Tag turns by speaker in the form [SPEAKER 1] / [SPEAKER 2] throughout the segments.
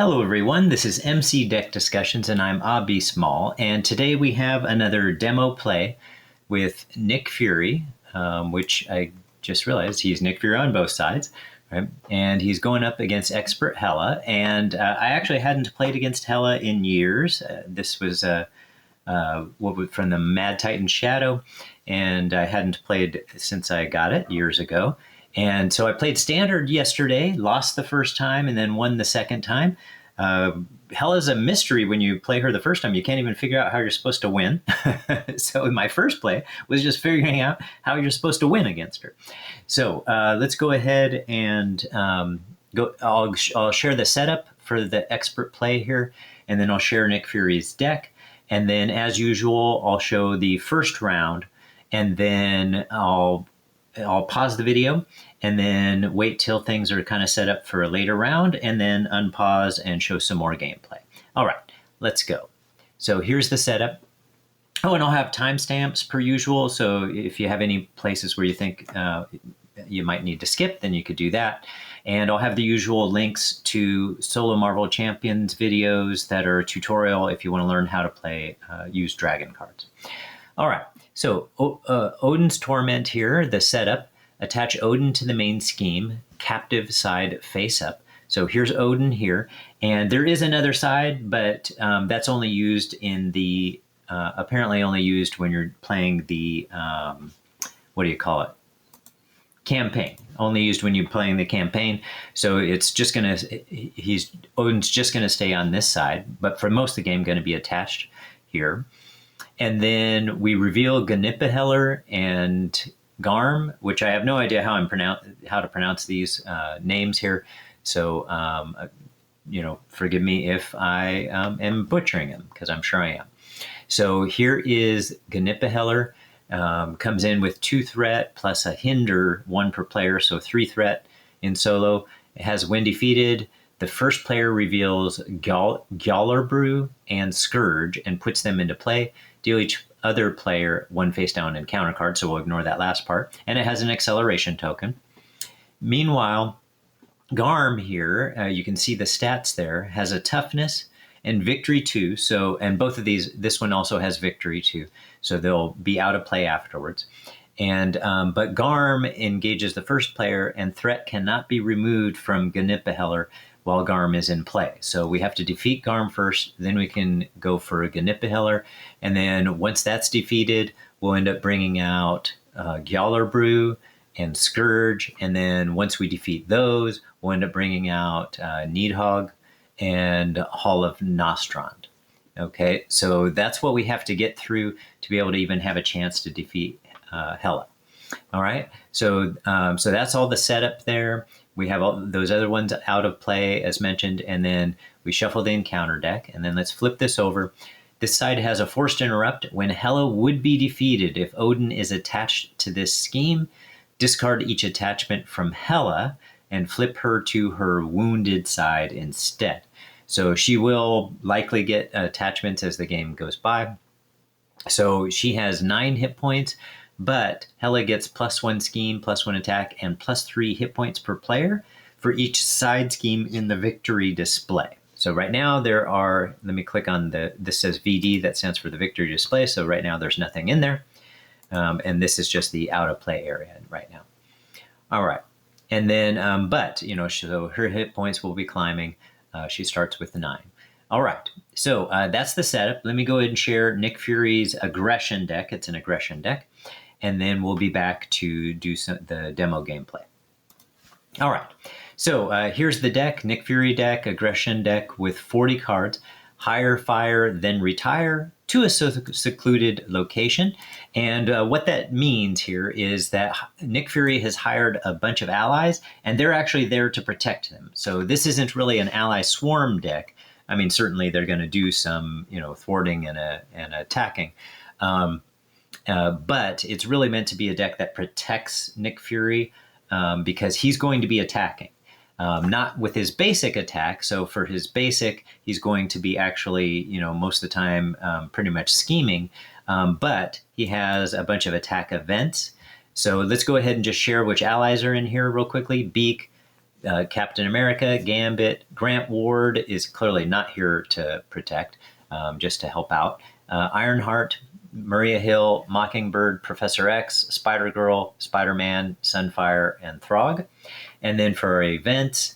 [SPEAKER 1] Hello everyone, this is MC Deck Discussions and I'm Abby Small, and today we have another demo play with Nick Fury, which I just realized he's Nick Fury on both sides, right? And he's going up against Expert Hela, and I actually hadn't played against Hela in years. This was from the Mad Titan Shadow, and I hadn't played since I got it years ago. And so I played Standard yesterday, lost the first time, and then won the second time. Hela's a mystery when you play her the first time. You can't even figure out how you're supposed to win. So my first play was just figuring out how you're supposed to win against her. So let's go ahead and go. I'll share the setup for the expert play here, and then I'll share Nick Fury's deck. And then, as usual, I'll show the first round, and then I'll pause the video and then wait till things are kind of set up for a later round, and then unpause and show some more gameplay. All right, let's go. So here's the setup. Oh, and I'll have timestamps per usual. So if you have any places where you think you might need to skip, then you could do that. And I'll have the usual links to Solo Marvel Champions videos that are tutorial if you want to learn how to play, use DragnCards. All right, so Odin's Torment here, the setup. Attach Odin to the main scheme, captive side face up. So here's Odin here, and there is another side, but that's only used in the, apparently only used when you're playing the, what do you call it? Campaign. Only used when you're playing the campaign. So it's just gonna, Odin's just gonna stay on this side, but for most of the game gonna be attached here. And then we reveal Ganipaheller and Garm, which I have no idea how to pronounce these names here. So, forgive me if I am butchering them, because I'm sure I am. So here is Ganipaheller, comes in with 2 threat plus a hinder, 1 per player, so 3 threat in solo. It has when defeated, the first player reveals Gjallerbrew and Scourge and puts them into play. Deal each other player 1 face down encounter card, so we'll ignore that last part. And it has an acceleration token. Meanwhile, Garm here, you can see the stats there, has a toughness and victory 2. So, and both of these, this one also has victory 2. So they'll be out of play afterwards. And but Garm engages the first player, and threat cannot be removed from Ganipaheller while Garm is in play. So we have to defeat Garm first, then we can go for a Ganipaheller, and then once that's defeated, we'll end up bringing out Gjallerbrew and Scourge, and then once we defeat those, we'll end up bringing out Nidhogg and Hall of Nostrand. Okay, so that's what we have to get through to be able to even have a chance to defeat Hela. All right, so that's all the setup there. We have all those other ones out of play, as mentioned, and then we shuffle the encounter deck, and then let's flip this over. This side has a forced interrupt. When Hela would be defeated if Odin is attached to this scheme, discard each attachment from Hela and flip her to her wounded side instead. So she will likely get attachments as the game goes by. So she has 9 hit points, but Hela gets +1 scheme, +1 attack, and +3 hit points per player for each side scheme in the victory display. So right now there are, let me click on this says VD, that stands for the victory display. So right now there's nothing in there. And this is just the out of play area right now. All right. And then, so her hit points will be climbing. She starts with 9. All right. So that's the setup. Let me go ahead and share Nick Fury's aggression deck. It's an aggression deck. And then we'll be back to do the demo gameplay. All right, so here's the deck, Nick Fury deck, aggression deck with 40 cards, hire, fire, then retire to a secluded location. And what that means here is that Nick Fury has hired a bunch of allies, and they're actually there to protect him. So this isn't really an ally swarm deck. I mean, certainly they're going to do some, thwarting and attacking. But it's really meant to be a deck that protects Nick Fury because he's going to be attacking, not with his basic attack. So for his basic, he's going to be actually, most of the time pretty much scheming, but he has a bunch of attack events. So let's go ahead and just share which allies are in here real quickly. Beak, Captain America, Gambit, Grant Ward is clearly not here to protect, just to help out. Ironheart, Maria Hill, Mockingbird, Professor X, Spider-Girl, Spider-Man, Sunfire, and Throg. And then for our events,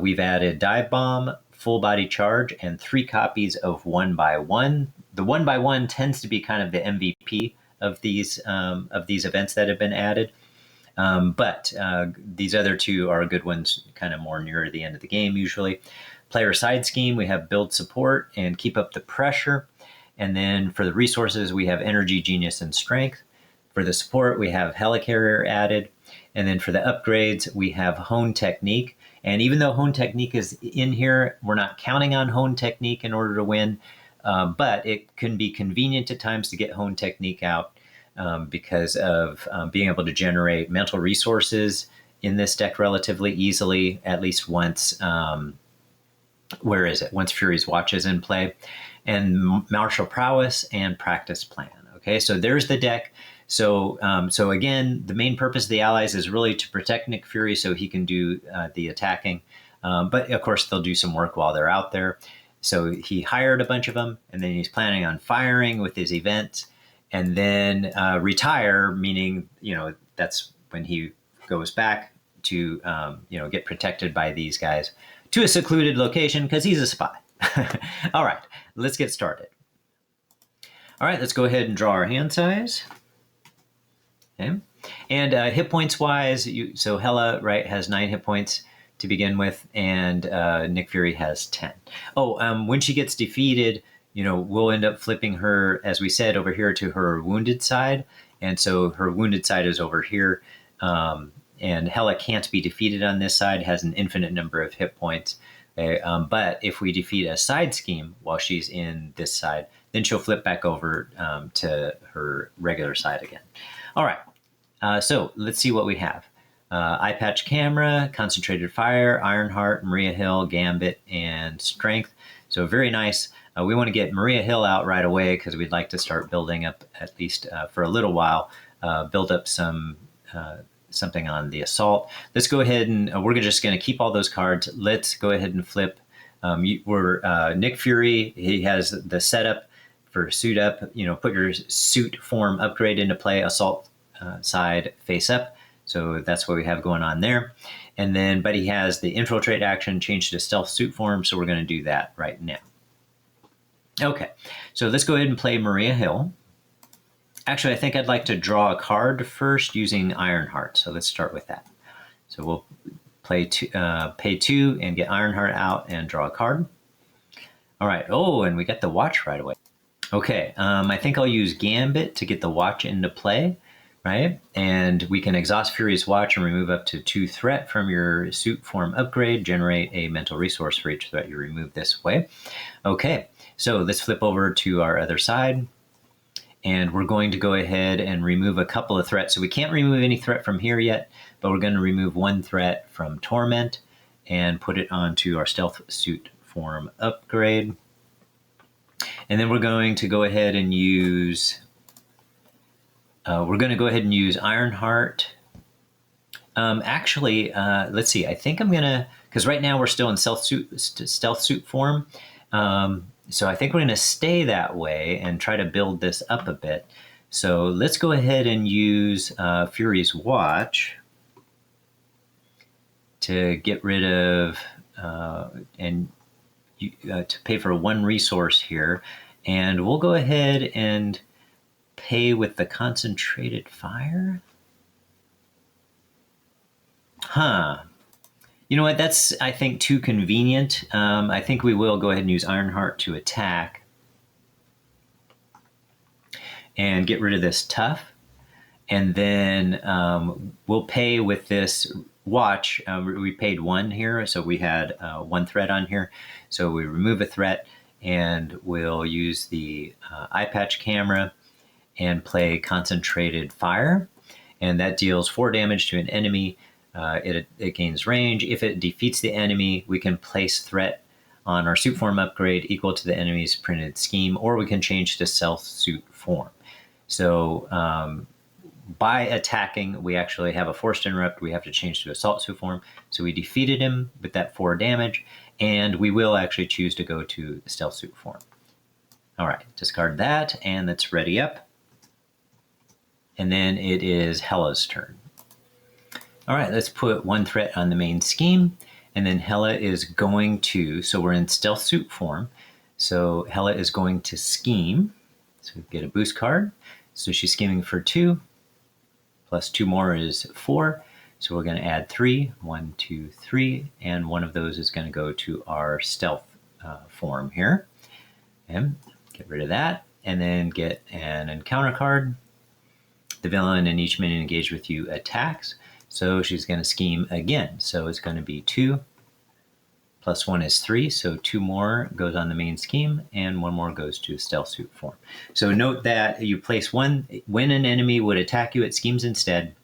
[SPEAKER 1] we've added Dive Bomb, Full Body Charge, and 3 copies of 1x1. The 1x1 tends to be kind of the MVP of these events that have been added. But these other 2 are good ones, kind of more near the end of the game usually. Player side scheme, we have Build Support and Keep Up the Pressure. And then for the resources, we have Energy, Genius, and Strength. For the support, we have Helicarrier added. And then for the upgrades, we have Hone Technique. And even though Hone Technique is in here, we're not counting on Hone Technique in order to win. But it can be convenient at times to get Hone Technique out because of being able to generate mental resources in this deck relatively easily, at least once. Where is it? Once Fury's Watch is in play. And Martial Prowess and Practice Plan. Okay, so there's the deck. So again, the main purpose of the allies is really to protect Nick Fury so he can do the attacking. But of course, they'll do some work while they're out there. So he hired a bunch of them, and then he's planning on firing with his events, and then retire, meaning, that's when he goes back to, get protected by these guys to a secluded location because he's a spy. All right, let's get started. All right, let's go ahead and draw our hand size. Okay, and hit points wise, so Hela, right, has 9 hit points to begin with, and Nick Fury has 10. Oh, when she gets defeated, we'll end up flipping her, as we said, over here to her wounded side, and so her wounded side is over here, and Hela can't be defeated on this side, has an infinite number of hit points. But if we defeat a side scheme while she's in this side, then she'll flip back over to her regular side again. All right, so let's see what we have. Eye Patch Camera, Concentrated Fire, Ironheart, Maria Hill, Gambit, and Strength. So very nice. We want to get Maria Hill out right away because we'd like to start building up, at least for a little while, build up something on the assault. Let's go ahead and we're just going to keep all those cards. Let's go ahead and flip. We're Nick Fury. He has the setup for suit up. Put your suit form upgrade into play. Assault side face up. So that's what we have going on there. And then, but he has the infiltrate action changed to stealth suit form. So we're going to do that right now. Okay, so let's go ahead and play Maria Hill. Actually, I think I'd like to draw a card first using Ironheart. So let's start with that. So we'll pay 2 and get Ironheart out and draw a card. All right. Oh, and we got the watch right away. Okay. I think I'll use Gambit to get the watch into play, right? And we can exhaust Fury's Watch and remove up to 2 threat from your suit form upgrade. Generate a mental resource for each threat you remove this way. Okay. So let's flip over to our other side. And we're going to go ahead and remove a couple of threats. So we can't remove any threat from here yet, but we're going to remove 1 threat from Torment and put it onto our stealth suit form upgrade. And then we're going to go ahead and use Ironheart. Let's see. I think I'm gonna, because right now we're still in stealth suit form. So I think we're going to stay that way and try to build this up a bit. So let's go ahead and use Fury's Watch to get rid of to pay for 1 resource here. And we'll go ahead and pay with the Concentrated Fire. You know what? That's, I think, too convenient. I think we will go ahead and use Ironheart to attack and get rid of this tough. And then we'll pay with this watch. We paid 1 here, so we had 1 threat on here. So we remove a threat, and we'll use the eye patch camera and play Concentrated Fire. And that deals 4 damage to an enemy. It gains range. If it defeats the enemy, we can place threat on our suit form upgrade equal to the enemy's printed scheme, or we can change to stealth suit form. So by attacking, we actually have a forced interrupt. We have to change to assault suit form. So we defeated him with that 4 damage, and we will actually choose to go to stealth suit form. All right, discard that, and that's ready up. And then it is Hela's turn. All right, let's put 1 threat on the main scheme, and then Hela is going to, so we're in stealth suit form, so Hela is going to scheme. So we get a boost card. So she's scheming for 2, plus 2 more is 4. So we're going to add 3, 1, 2, 3, and one of those is going to go to our stealth form here. And get rid of that, and then get an encounter card. The villain and each minion engaged with you attacks. So she's going to scheme again. So it's going to be 2, plus 1 is 3. So 2 more goes on the main scheme, and 1 more goes to stealth suit form. So note that you place 1, when an enemy would attack you, it schemes instead.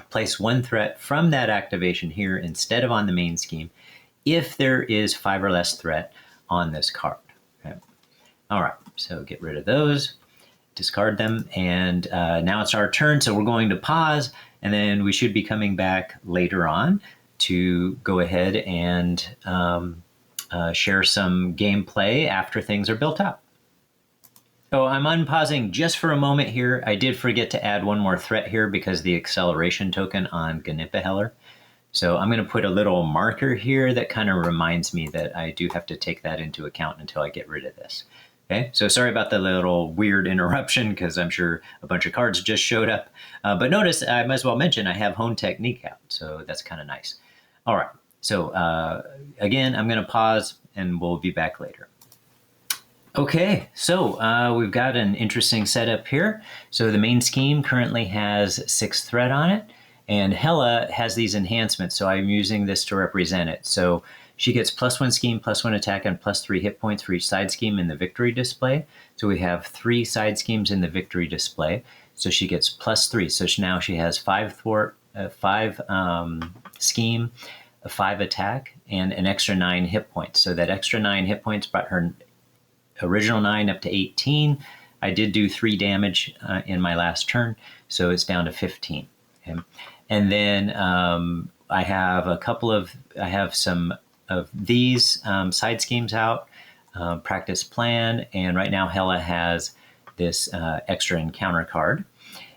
[SPEAKER 1] Place 1 threat from that activation here instead of on the main scheme if there is 5 or less threat on this card. Okay. All right, so get rid of those. Discard them, and now it's our turn, so we're going to pause, and then we should be coming back later on to go ahead and share some gameplay after things are built up. So I'm unpausing just for a moment here. I did forget to add 1 more threat here because the acceleration token on Gnippeheller. So I'm going to put a little marker here that kind of reminds me that I do have to take that into account until I get rid of this. Okay, so sorry about the little weird interruption because I'm sure a bunch of cards just showed up. But notice, I might as well mention, I have Hone Technique out, so that's kind of nice. All right, so again, I'm going to pause and we'll be back later. Okay, so we've got an interesting setup here. So the main scheme currently has 6 threat on it, and Hela has these enhancements, so I'm using this to represent it. So she gets +1 scheme, +1 attack, and +3 hit points for each side scheme in the victory display. So we have 3 side schemes in the victory display. So she gets +3. So now she has 5 thwart, 5 scheme, a 5 attack, and an extra 9 hit points. So that extra 9 hit points brought her original 9 up to 18. I did do 3 damage in my last turn, so it's down to 15. Okay? And then I have some of these side schemes out, practice plan, and right now Hela has this extra encounter card.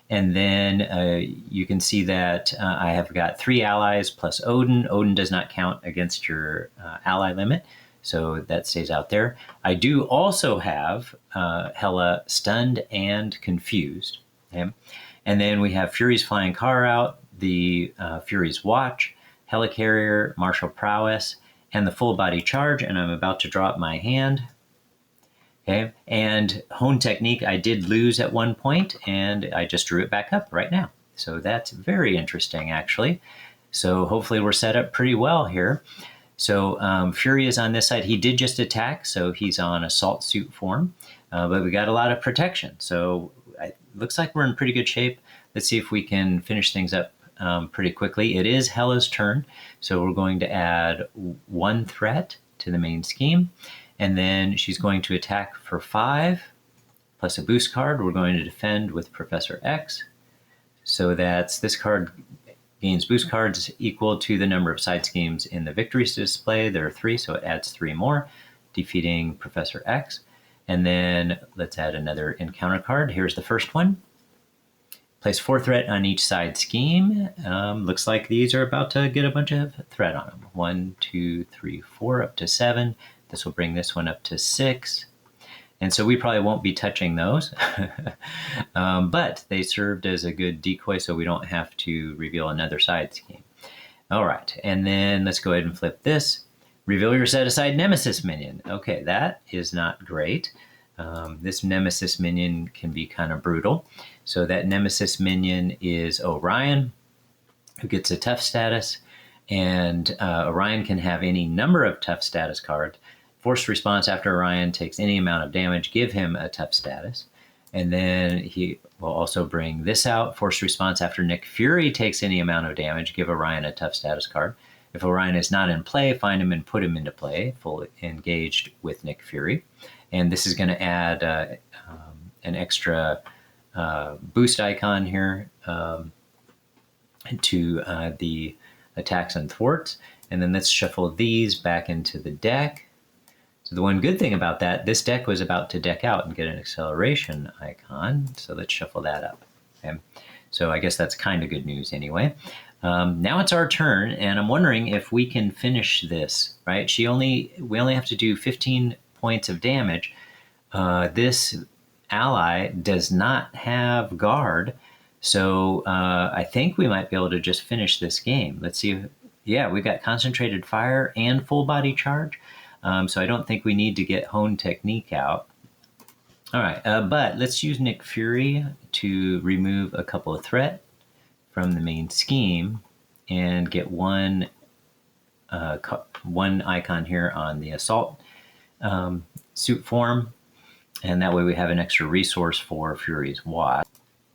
[SPEAKER 1] And then you can see that I have got 3 allies plus Odin. Odin does not count against your ally limit, so that stays out there. I do also have Hela stunned and confused. Okay? And then we have Fury's flying car out, the Fury's watch, Helicarrier, martial prowess, and the full body charge, and I'm about to drop my hand. Okay, and Hone Technique I did lose at one point, and I just drew it back up right now. So that's very interesting, actually. So hopefully we're set up pretty well here. So Fury is on this side. He did just attack, so he's on assault suit form, but we got a lot of protection. So it looks like we're in pretty good shape. Let's see if we can finish things up pretty quickly. It is Hela's turn, so we're going to add 1 threat to the main scheme, and then she's going to attack for 5, plus a boost card. We're going to defend with Professor X, so that's this card gains boost cards equal to the number of side schemes in the victories display. There are 3, so it adds 3 more, defeating Professor X. And then let's add another encounter card. Here's the first one. Place 4 threat on each side scheme. Looks like these are about to get a bunch of threat on them. 1, 2, 3, 4, up to 7. This will bring this one up to 6. And so we probably won't be touching those, but they served as a good decoy so we don't have to reveal another side scheme. All right, and then let's go ahead and flip this. Reveal your set-aside Nemesis minion. Okay, that is not great. This Nemesis minion can be kind of brutal. So that Nemesis minion is Orion, who gets a tough status, and Orion can have any number of tough status cards. Forced response after Orion takes any amount of damage, give him a tough status. And then he will also bring this out. Forced response after Nick Fury takes any amount of damage, give Orion a tough status card. If Orion is not in play, find him and put him into play, fully engaged with Nick Fury. And this is going to add an extra boost icon here to the attacks and thwarts. And then let's shuffle these back into the deck. So the one good thing about that, this deck was about to deck out and get an acceleration icon. So let's shuffle that up. Okay. So I guess that's kind of good news anyway. Now it's our turn, and I'm wondering if we can finish this, right? We only have to do 15 points of damage. This ally does not have guard, so I think we might be able to just finish this game. Let's see. Yeah, we've got concentrated fire and full body charge. So I don't think we need to get Hone Technique out. All right, but let's use Nick Fury to remove a couple of threat from the main scheme and get one icon here on the assault suit form. And that way we have an extra resource for Fury's Watch.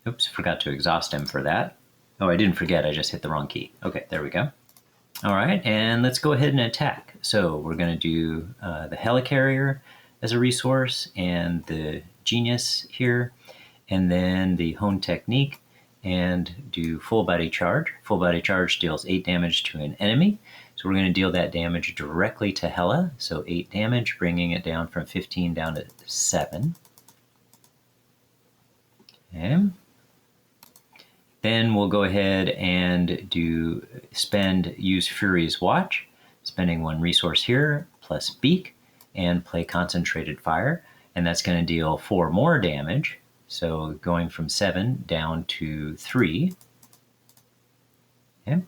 [SPEAKER 1] Oops, forgot to exhaust him for that. Oh, I didn't forget, I just hit the wrong key. Okay, there we go. All right, and let's go ahead and attack. So we're going to do the Helicarrier as a resource and the Genius here, and then the Hone Technique, and do full body charge. Full body charge deals 8 damage to an enemy. So we're going to deal that damage directly to Hela. So 8 damage, bringing it down from 15 down to 7. Okay. Then we'll go ahead and use Fury's Watch, spending 1 resource here, plus Beak, and play Concentrated Fire. And that's going to deal 4 more damage. So going from 7 down to 3. Okay.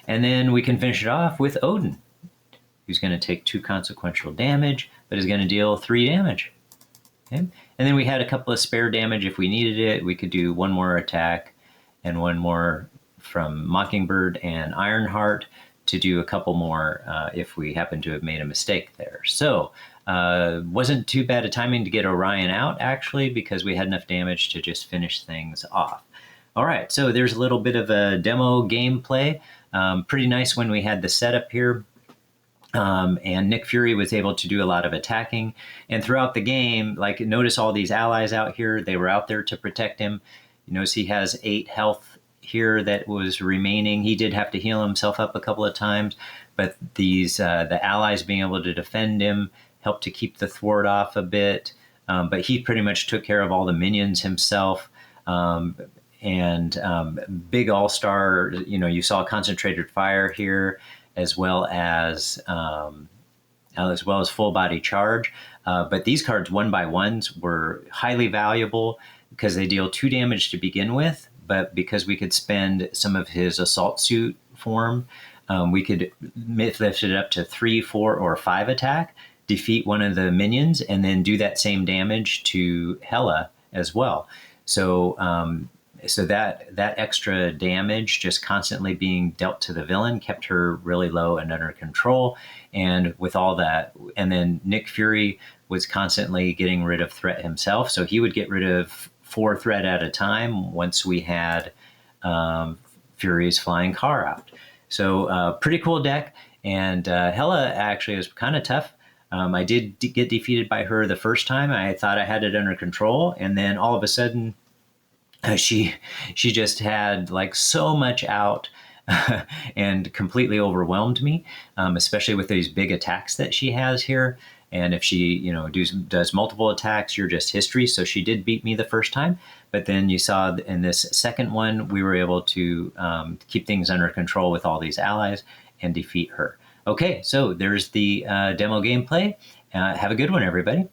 [SPEAKER 1] And then we can finish it off with Odin, who's going to take 2 consequential damage, but is going to deal 3 damage. Okay. And then we had a couple of spare damage if we needed it. We could do 1 more attack and 1 more from Mockingbird and Ironheart to do a couple more if we happen to have made a mistake there. So wasn't too bad a timing to get Orion out, actually, because we had enough damage to just finish things off. All right, so there's a little bit of a demo gameplay. Pretty nice when we had the setup here. And Nick Fury was able to do a lot of attacking. And throughout the game, like, notice all these allies out here, they were out there to protect him. You notice he has 8 health here that was remaining. He did have to heal himself up a couple of times, but these the allies being able to defend him helped to keep the thwart off a bit. But he pretty much took care of all the minions himself. Big all-star, you saw Concentrated Fire here, as well as full body charge. But these cards, 1x1s, were highly valuable because they deal 2 damage to begin with. But because we could spend some of his assault suit form, we could lift it up to 3, 4, or 5 attack, defeat one of the minions, and then do that same damage to Hela as well. So that extra damage just constantly being dealt to the villain kept her really low and under control. And with all that, and then Nick Fury was constantly getting rid of threat himself. So he would get rid of 4 threat at a time once we had Fury's flying car out. So pretty cool deck. And Hela actually was kind of tough. I did get defeated by her the first time. I thought I had it under control. And then all of a sudden, she just had like so much out and completely overwhelmed me, especially with these big attacks that she has here. And if she, does multiple attacks, you're just history. So she did beat me the first time. But then you saw in this second one, we were able to keep things under control with all these allies and defeat her. Okay, so there's the demo gameplay. Have a good one, everybody.